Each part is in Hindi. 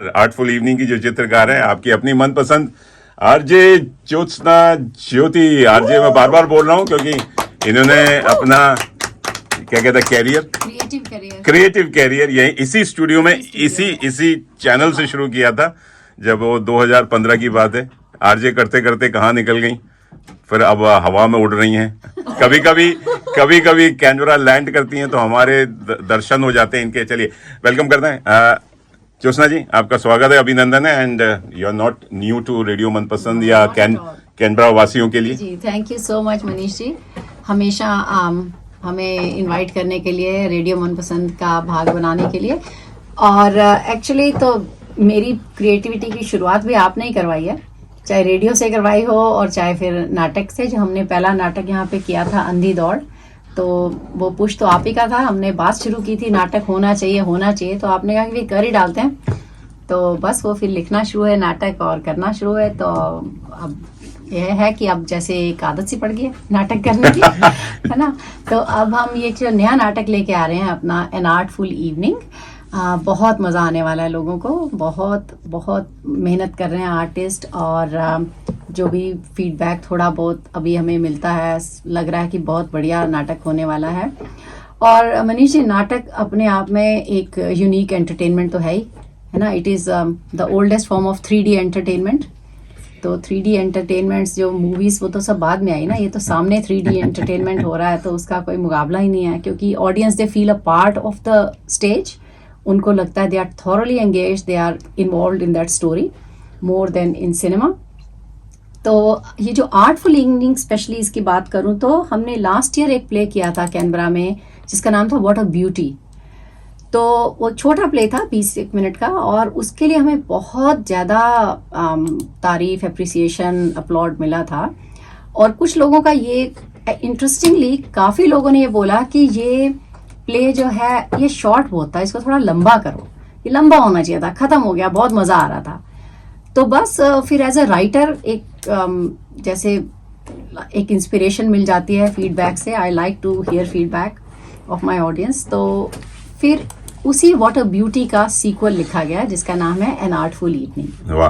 आर्टफुल इवनिंग की जो चित्रकार है आपकी अपनी मनपसंद आरजे ज्योत्सना ज्योति। आरजे मैं बार बार बोल रहा हूँ क्योंकि इन्होंने अपना क्या कहता है क्रिएटिव कैरियर यही इसी स्टूडियो में इसी चैनल से शुरू किया था जब वो 2015 की बात है। आरजे करते करते कहाँ निकल गई, फिर अब हवा में उड़ रही हैं। कभी कभी कैनबरा लैंड करती हैं तो हमारे दर्शन हो जाते हैं इनके। चलिए वेलकम करते हैं ज्योत्सना जी, आपका स्वागत है, अभिनंदन है। And you are not new to radio Manpasand या कैनबरा वासियों के लिए। जी thank you so much Manish ji, हमेशा हमें इनवाइट करने के लिए, रेडियो मनपसंद का भाग बनाने के लिए। और एक्चुअली तो मेरी क्रिएटिविटी की शुरुआत भी आपने ही करवाई है, चाहे रेडियो से करवाई हो और चाहे फिर नाटक से। जो हमने पहला नाटक यहाँ पे किया था अंधी दौड़, तो वो पुश तो आप ही का था। हमने बात शुरू की थी नाटक होना चाहिए, तो आपने कहा कि कर ही डालते हैं। तो बस वो फिर लिखना शुरू है नाटक और करना शुरू है। तो अब यह है कि अब जैसे एक आदत सी पड़ गई है नाटक करने की है ना। तो अब हम ये जो नया नाटक लेके आ रहे हैं अपना एन आर्टफुल इवनिंग, बहुत मज़ा आने वाला है लोगों को। बहुत मेहनत कर रहे हैं आर्टिस्ट, और जो भी फीडबैक थोड़ा बहुत अभी हमें मिलता है, लग रहा है कि बहुत बढ़िया नाटक होने वाला है। और मनीष जी, नाटक अपने आप में एक यूनिक एंटरटेनमेंट तो है ही, है ना। It is the oldest form of 3D entertainment. तो 3D एंटरटेनमेंट्स जो मूवीज़ वो तो सब बाद में आई ना, ये तो सामने 3D एंटरटेनमेंट हो रहा है, तो उसका कोई मुकाबला ही नहीं है। क्योंकि audience they feel a part of the stage, उनको लगता है they are thoroughly engage, they are involve in that story more than in cinema. तो ये जो आर्टफुल इवनिंग स्पेशली इसकी बात करूं तो हमने लास्ट ईयर एक प्ले किया था कैनबरा में जिसका नाम था व्हाट अ ब्यूटी। तो वो छोटा प्ले था 20 मिनट का, और उसके लिए हमें बहुत ज़्यादा तारीफ, एप्रिसिएशन, अपलॉड मिला था। और कुछ लोगों का ये इंटरेस्टिंगली काफ़ी लोगों ने ये बोला कि ये प्ले जो है ये शॉर्ट बहुत था, इसको थोड़ा लंबा करो, ये लंबा होना चाहिए था, ख़त्म हो गया, बहुत मज़ा आ रहा था। तो बस फिर एज अ राइटर एक जैसे एक इंस्पिरेशन मिल जाती है फीडबैक से। I like to hear feedback of my audience. तो फिर उसी व्हाट अ ब्यूटी का सीक्वल लिखा गया जिसका नाम है एन आर्टफुल इवनिंग। वाह।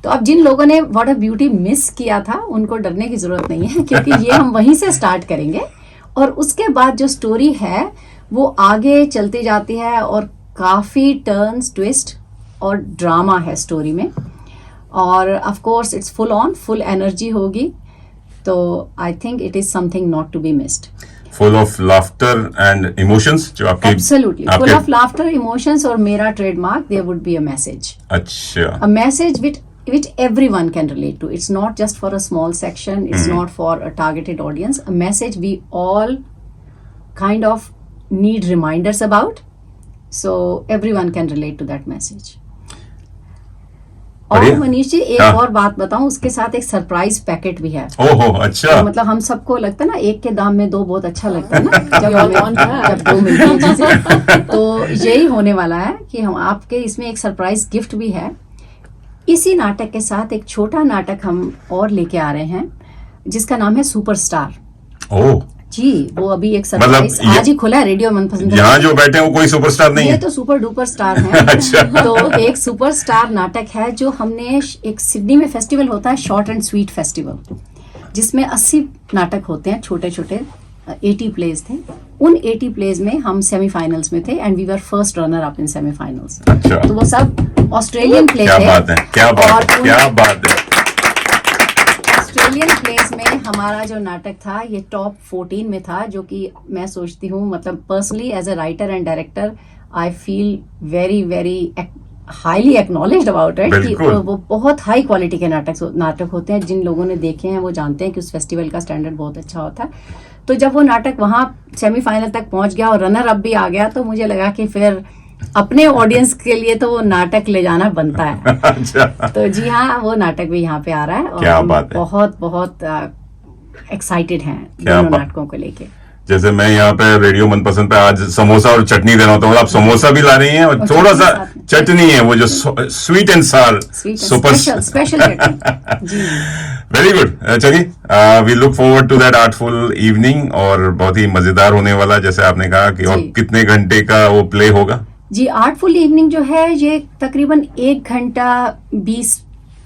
तो अब जिन लोगों ने व्हाट अ ब्यूटी मिस किया था उनको डरने की जरूरत नहीं है, क्योंकि ये हम वहीं से स्टार्ट करेंगे और उसके बाद जो स्टोरी है वो आगे चलती जाती है, और काफ़ी टर्न्स, ट्विस्ट और ड्रामा है स्टोरी में। और of course it's full energy होगी। तो I think it is something not to be missed. Full of laughter and emotions जो आपके absolutely full of laughter, emotions, और मेरा trademark there would be a message. अच्छा, a message which everyone can relate to. It's not just for a small section, it's not for a targeted audience. A message we all kind of need reminders about, so everyone can relate to that message. और मनीष जी एक और बात बताऊं, उसके साथ एक सरप्राइज पैकेट भी है। ओहो, अच्छा। तो मतलब हम सबको लगता है ना, एक के दाम में दो बहुत अच्छा लगता है ना जब दो मिलती है चीजें। तो यही होने वाला है कि हम आपके इसमें एक सरप्राइज गिफ्ट भी है। इसी नाटक के साथ एक छोटा नाटक हम और लेके आ रहे हैं जिसका नाम है सुपरस्टार। ओह जी, वो अभी एक सरप्राइज आज ही खुला है रेडियो मनपसंद। यहाँ जो बैठे हैं वो कोई सुपरस्टार नहीं है, ये तो सुपर डुपर स्टार है। अच्छा। तो एक सुपरस्टार नाटक है जो हमने, एक सिडनी में फेस्टिवल होता है शॉर्ट एंड स्वीट फेस्टिवल, जिसमें 80 नाटक होते हैं, छोटे छोटे 80 प्लेज थे। उन 80 प्लेज में हम सेमीफाइनल्स में थे and we were first runner up in semifinals. अच्छा। तो वो सब ऑस्ट्रेलियन प्ले थे। क्या बात है, क्या बात है। ऑस्ट्रेलियन प्लेस में हमारा जो नाटक था ये टॉप 14 में था, जो कि मैं सोचती हूँ, मतलब personally as a writer and director I feel very highly acknowledged about it कि वो बहुत हाई क्वालिटी के नाटक होते हैं। जिन लोगों ने देखे हैं वो जानते हैं कि उस फेस्टिवल का स्टैंडर्ड बहुत अच्छा होता है। तो जब वो नाटक वहाँ सेमीफाइनल तक पहुंच गया और रनर अप भी आ गया, तो मुझे लगा कि फिर अपने ऑडियंस के लिए तो वो नाटक ले जाना बनता है। अच्छा। तो जी हाँ, वो नाटक भी यहाँ पे आ रहा है और क्या बात है। बहुत एक्साइटेड हैं दोनों नाटकों को लेके। जैसे मैं यहाँ पे रेडियो मनपसंद पे आज समोसा और चटनी देना होता हूँ, आप समोसा भी ला रही हैं और थोड़ा सा चटनी है, वो जो sweet and sour super special. Very good. चलिए we look forward to that artful evening, और बहुत ही मजेदार होने वाला, जैसे आपने कहा कि और कितने घंटे का वो प्ले होगा? जी आर्टफुल इवनिंग जो है ये तकरीबन 1 घंटा 20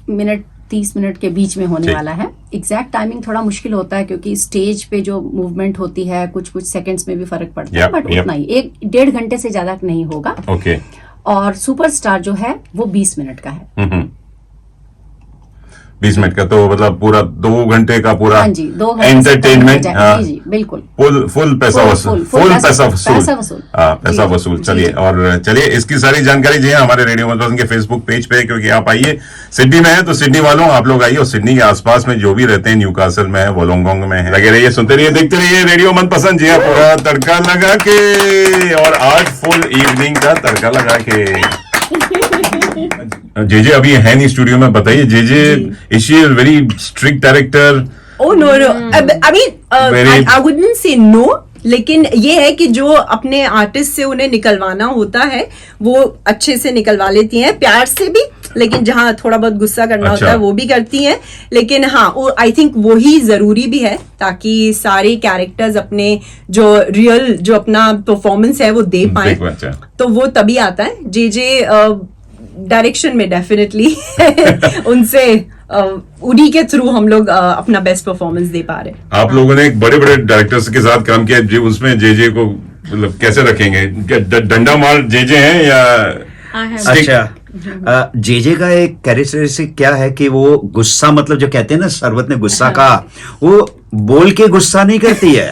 मिनट 30 मिनट के बीच में होने ठीक। वाला है। एग्जैक्ट टाइमिंग थोड़ा मुश्किल होता है क्योंकि स्टेज पे जो मूवमेंट होती है कुछ कुछ सेकंड्स में भी फर्क पड़ता है, Yep, बट yep. उतना ही 1-1.5 घंटे से ज्यादा नहीं होगा। ओके। और सुपरस्टार जो है वो 20 मिनट का है। 20 मिनट का, तो मतलब पूरा 2 घंटे का पूरा हाँ जी, 2 घंटे से एंटरटेनमेंट। कम हो जाए। जी जी बिल्कुल। फुल पैसा वसूल, फुल पैसा पैसा वसूल, वसूल। हाँ पैसा जी, वसूल। जी, चलिए, जी। और चलिए इसकी सारी जानकारी जो है हमारे रेडियो मनपसंद के फेसबुक पेज पे है, क्योंकि आप आइए, सिडनी में है तो सिडनी वालों आप लोग आइए, और सिडनी के आसपास में जो भी रहते हैं, न्यूकासल में है, वोलोंगोंग में है, लगे रहिए, सुनते रहिए, देखते रहिए रेडियो मनपसंद। जी हाँ, पूरा तड़का लगा के, और आर्टफुल इवनिंग का तड़का लगा के। जेजे अभी है नहीं स्टूडियो में, बताइए JJ, is she very strict director? Oh no no. I mean, Very- I wouldn't say no. लेकिन ये है कि जो अपने आर्टिस्ट से उन्हें निकलवाना होता है वो अच्छे से निकलवा लेती हैं, प्यार से भी, लेकिन जहाँ थोड़ा बहुत गुस्सा करना अच्छा। होता है वो भी करती हैं। लेकिन हाँ, आई थिंक वही जरूरी भी है ताकि सारे कैरेक्टर्स अपने जो रियल जो अपना परफॉर्मेंस है वो दे पाए, देखो, अच्छा। तो वो तभी आता है। जे डायरेक्शन में डेफिनेटली उनसे उन्हीं के थ्रू हम लोग अपना बेस्ट परफॉर्मेंस दे पा रहे हैं। आप लोगों ने एक बड़े बड़े डायरेक्टर्स के साथ काम किया, जो उसमें जेजे को मतलब कैसे रखेंगे? क्या डंडा मार जेजे हैं या stick? अच्छा, जेजे का एक कैरेक्टरिस्टिक क्या है कि वो गुस्सा, मतलब जो कहते हैं ना सरवत ने गुस्सा कहा, वो बोल के गुस्सा नहीं करती है,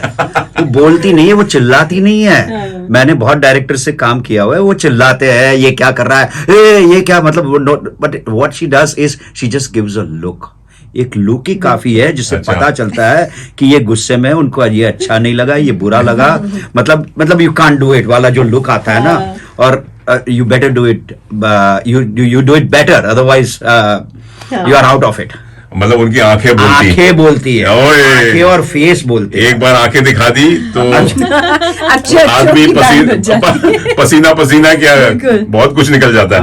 वो बोलती नहीं है, वो चिल्लाती नहीं है। मैंने बहुत डायरेक्टर से काम किया हुआ है, वो चिल्लाते हैं ये क्या कर रहा है, ये क्या, मतलब but what she does is she just gives a look. एक लुक ही काफी है जिससे अच्छा। पता चलता है कि ये गुस्से में, उनको ये अच्छा नहीं लगा, ये बुरा लगा, मतलब यू कांट डू इट वाला जो लुक आता है ना, और you better do it, you do it better, otherwise you are out of it. मतलब उनकी आंखें बोलती आंखें बोलती है, ओए। आंखें और फेस बोलती है। एक बार आंखें दिखा दी तो अच्छे आदमी पसीना पसीना क्या, बिल्कुल। बहुत कुछ निकल जाता है।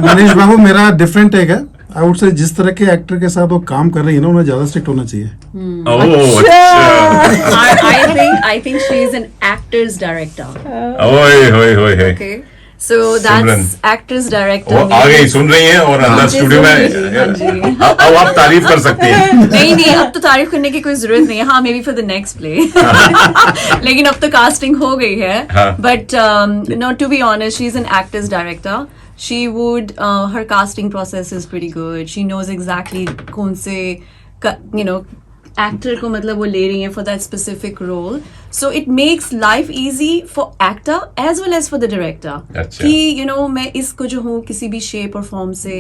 मनीष बाबू, मेरा डिफरेंट टेक है। आई वुड से जिस तरह के एक्टर के साथ वो काम कर रही है ना, उन्हें ज्यादा स्ट्रिक्ट होना चाहिए। ओह अच्छा, I think she is an actor's director. ओए होए होए है। Okay. So Simran. that's actor's director. वो आ गई, सुन रही हैं, और अंदर स्टूडियो में अब आप तारीफ कर सकती हैं। नहीं अब तो तारीफ करने की कोई जरूरत नहीं है। हाँ, maybe for the next play. लेकिन अब तो कास्टिंग हो गई है। हाँ। But no, to be honest, she is an actor's director. She would, her casting process is pretty good. She knows exactly कौन से, एक्टर को मतलब वो ले रही हैं for that specific role. So it makes life easy for actor as well as for the director. अच्छा। कि मैं इसको जो हूँ किसी भी शेप और फॉर्म से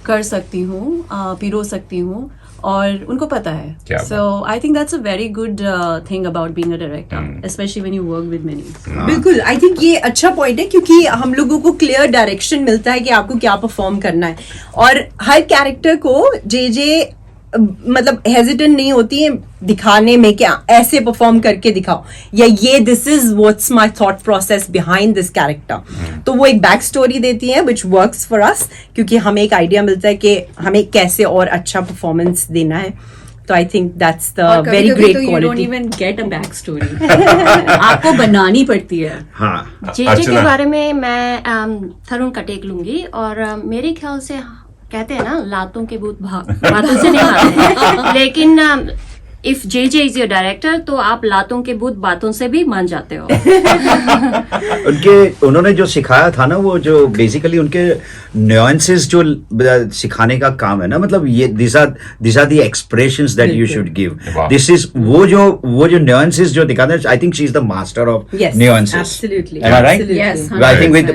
कर सकती हूँ, पिरो सकती हूँ, और उनको पता है. क्या So I think that's a very good thing about being a director, especially when you work with many. बिल्कुल, आई थिंक ये अच्छा पॉइंट है क्योंकि हम लोगों को क्लियर डायरेक्शन मिलता है कि आपको क्या परफॉर्म करना है, और हर कैरेक्टर को जे मतलब हेजिटेंट नहीं होती है दिखाने में कि ऐसे परफॉर्म करके दिखाओ, या ये this is what's my thought process behind this character. तो वो एक बैक स्टोरी देती है विच वर्क्स फॉर अस, क्योंकि हमें एक आइडिया मिलता है कि हमें कैसे और अच्छा परफॉर्मेंस देना है। तो I think that's the very great You don't quality. even get a backstory. आपको बनानी पड़ती है. हाँ, जेजे अर्चना। के बारे में मैं थरुण का टेक लूंगी, और मेरे ख्याल से कहते हैं ना, लातों के भूत बातों से नहीं आते हैं, लेकिन if JJ is your director तो आप लातों के भूत बातों से भी मान जाते हो। उन्होंने जो सिखाया था ना, वो जो बेसिकली उनके न्यूएंसेस जो सिखाने का काम है ना, मतलब ये this are the expressions that you should give, वाह। दिस इज वो जो न्यूएंसेस जो दिखाते हैं, I think she is the master of Yes, nuances. absolutely. Am I right? Absolutely. Yes, I think with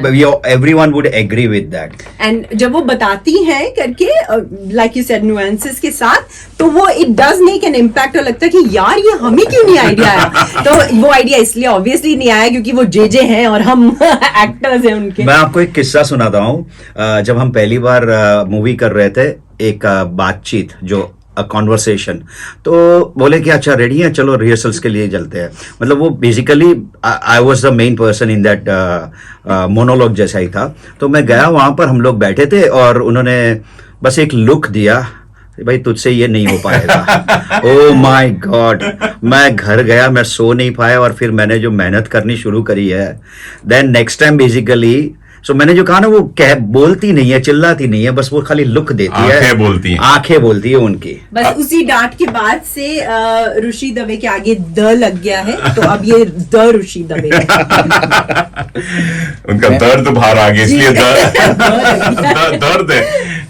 everyone would agree with that. And जब वो बताती हैं करके लाइक यू सेड नुएंसेस के साथ, तो वो it does make an impact, और लगता है कि यार ये हमें क्यों नहीं आइडिया आया। तो वो आइडिया इसलिए ऑब्वियसली नहीं आया क्योंकि वो जे हैं और हम एक्टर्स हैं उनके। मैं आपको एक किस्सा सुनाता हूँ। जब हम पहली बार मूवी कर रहे थे, एक बातचीत जो कॉन्वर्सेशन, तो बोले कि अच्छा रेडी है, चलो रिहर्सल्स के लिए चलते हैं। मतलब वो basically I was the main person in that monologue जैसा ही था। तो मैं गया, वहां पर हम लोग बैठे थे और उन्होंने बस एक लुक दिया, भाई तुझसे ये नहीं हो पाएगा। ओ माय गॉड, मैं घर गया, मैं सो नहीं पाया, और फिर मैंने जो मेहनत करनी शुरू करी है, then next time basically so मैंने जो कहा ना, वो कह बोलती नहीं है, चिल्लाती नहीं है, बस वो खाली लुक देती है, आंखें बोलती हैं। आंखें बोलती है उनकी। बस उसी डांट के बाद से ऋषि दवे के आगे द लग गया है, तो अब ये द ऋषि दवे है। उनका दर्द बाहर आ गया, इसलिए दर्द है।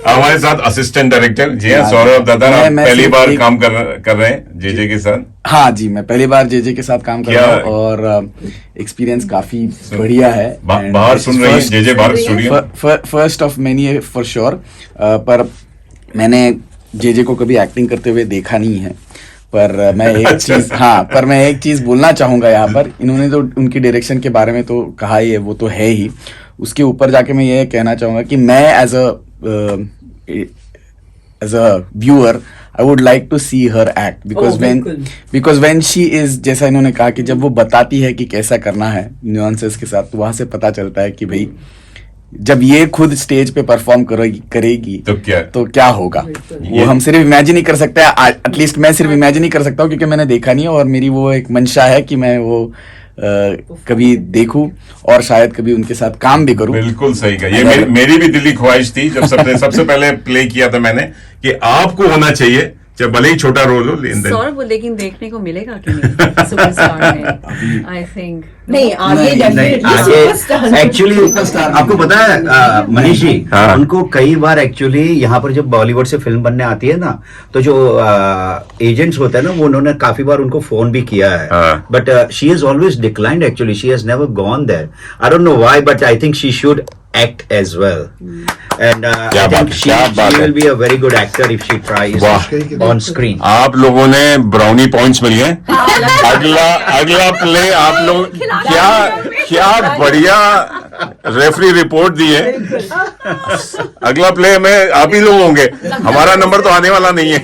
हमारे साथ असिस्टेंट डायरेक्टर जी हैं सौरभ दादा, आप मैं पहली सिर्फ बार एक- काम कर रहे हैं जेजे के साथ। हाँ जी, मैं पहली बार जेजे के साथ काम कर क्या- रहा हूँ और एक्सपीरियंस काफी बढ़िया है। And बाहर this सुन is रही हैं first- JJ Bharat studio. First of many है फॉर श्योर, पर मैंने जेजे को कभी एक्टिंग करते हुए देखा नहीं है। पर मैं एक चीज पर मैं एक चीज बोलना चाहूंगा यहाँ पर। इन्होंने तो उनकी डायरेक्शन के बारे में तो कहा ही है, वो तो है ही। उसके ऊपर जाके मैं ये कहना चाहूंगा कि मैं as a viewer I would like to see her act because when she is, जैसा इन्होंने कहा कि जब वो बताती है कि कैसा करना है न्यूआंसेस के साथ, तो वहां से पता चलता है कि भाई जब ये खुद स्टेज पे परफॉर्म करेगी तो क्या होगा, वो हम सिर्फ इमेजिन ही कर सकते हैं। एटलीस्ट मैं सिर्फ इमेजिन ही कर सकता हूँ, क्योंकि मैंने देखा नहीं है और मेरी वो एक मंशा है कि मैं वो कभी देखूं और शायद कभी उनके साथ काम भी करूं। बिल्कुल सही कहा, ये मेरी भी दिली ख्वाहिश थी जब सबसे पहले प्ले किया था मैंने, कि आपको होना चाहिए, चाहे भले ही छोटा रोल हो, सौरभ, लेकिन देखने को मिलेगा कि नहीं सुपरस्टार में? आई थिंक नहीं, आगे नहीं, आगे एक्चुअली आपको पता है मनीष जी, हाँ। उनको कई बार एक्चुअली यहाँ पर जब बॉलीवुड से फिल्म बनने आती है ना, तो जो एजेंट्स होते हैं ना, वो उन्होंने काफी बार उनको फोन भी किया है, हाँ। But she has always declined. Actually she has never gone there. I don't know why, but I think she should act as well, and I think she will be a very good actor if she tries on screen. आप लोगों ने ब्राउनी पॉइंट्स मिल गए। अगला प्ले आप लोग क्या बढ़िया रेफरी रिपोर्ट दी है। अगला प्ले में आप ही लोग होंगे, हमारा नंबर तो आने वाला नहीं है।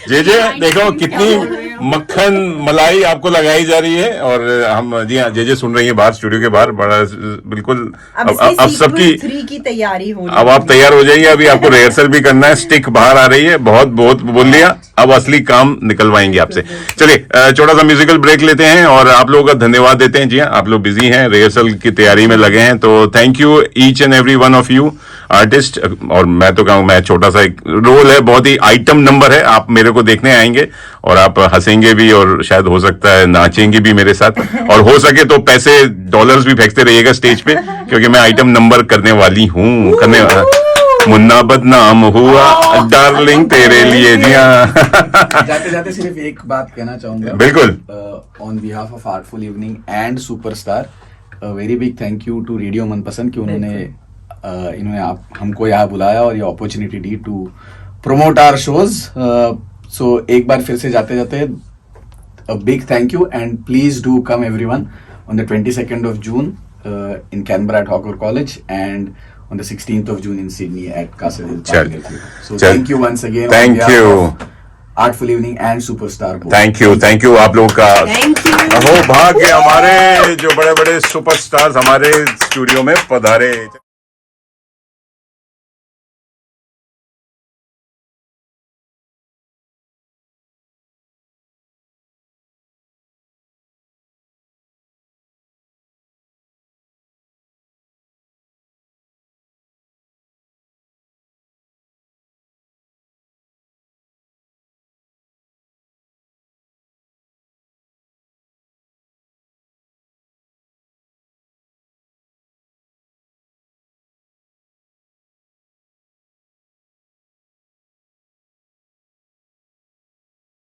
जेजे देखो कितनी मक्खन मलाई आपको लगाई जा रही है, और हम जी हाँ जेजे सुन रही है बाहर स्टूडियो के बाहर, बड़ा बिल्कुल अब सबकी 3 की तैयारी हो रही अब आप तैयार हो जाइए, अभी आपको रिहर्सल भी करना है, स्टिक बाहर आ रही है, बहुत बोल लिया, अब असली काम निकलवाएंगे आपसे। चलिए छोटा सा म्यूजिकल ब्रेक लेते हैं और आप लोगों का धन्यवाद देते हैं। जी हाँ, आप लोग बिजी हैं, रिहर्सल की तैयारी में लगे हैं, तो thank you each and every one of you artist. और मैं तो कहूँ, मैं छोटा सा एक रोल है, बहुत ही आइटम नंबर है, आप मेरे को देखने आएंगे और आप हंसेंगे भी और शायद हो सकता है नाचेंगे भी मेरे साथ, और हो सके तो पैसे डॉलर्स भी फेंकते रहिएगा स्टेज पे, क्योंकि मैं आइटम नंबर करने वाली हूँ। मुन्ना बदनाम हुआ डार्लिंग तेरे लिए। जी हाँ। जाते जाते सिर्फ एक बात कहना चाहूंगा। बिल्कुल। On behalf of artful evening and superstar, very big thank you to radio Manpasand कि इन्होंने हमको यहाँ बुलाया और ये अपॉर्चुनिटी दी to promote our shows. So एक बार फिर से जाते जाते a big thank you, and please do come everyone on the 22nd of June in Canberra at Hawker College, and on the 16th of June in Sydney at Castle Hill Park. So thank you once again. Thank on behalf you. of Artful Evening and Superstar both. Thank you आप लोगों का। अहो भाग्य, हमारे जो बड़े बड़े सुपरस्टार्स हमारे स्टूडियो में पधारे।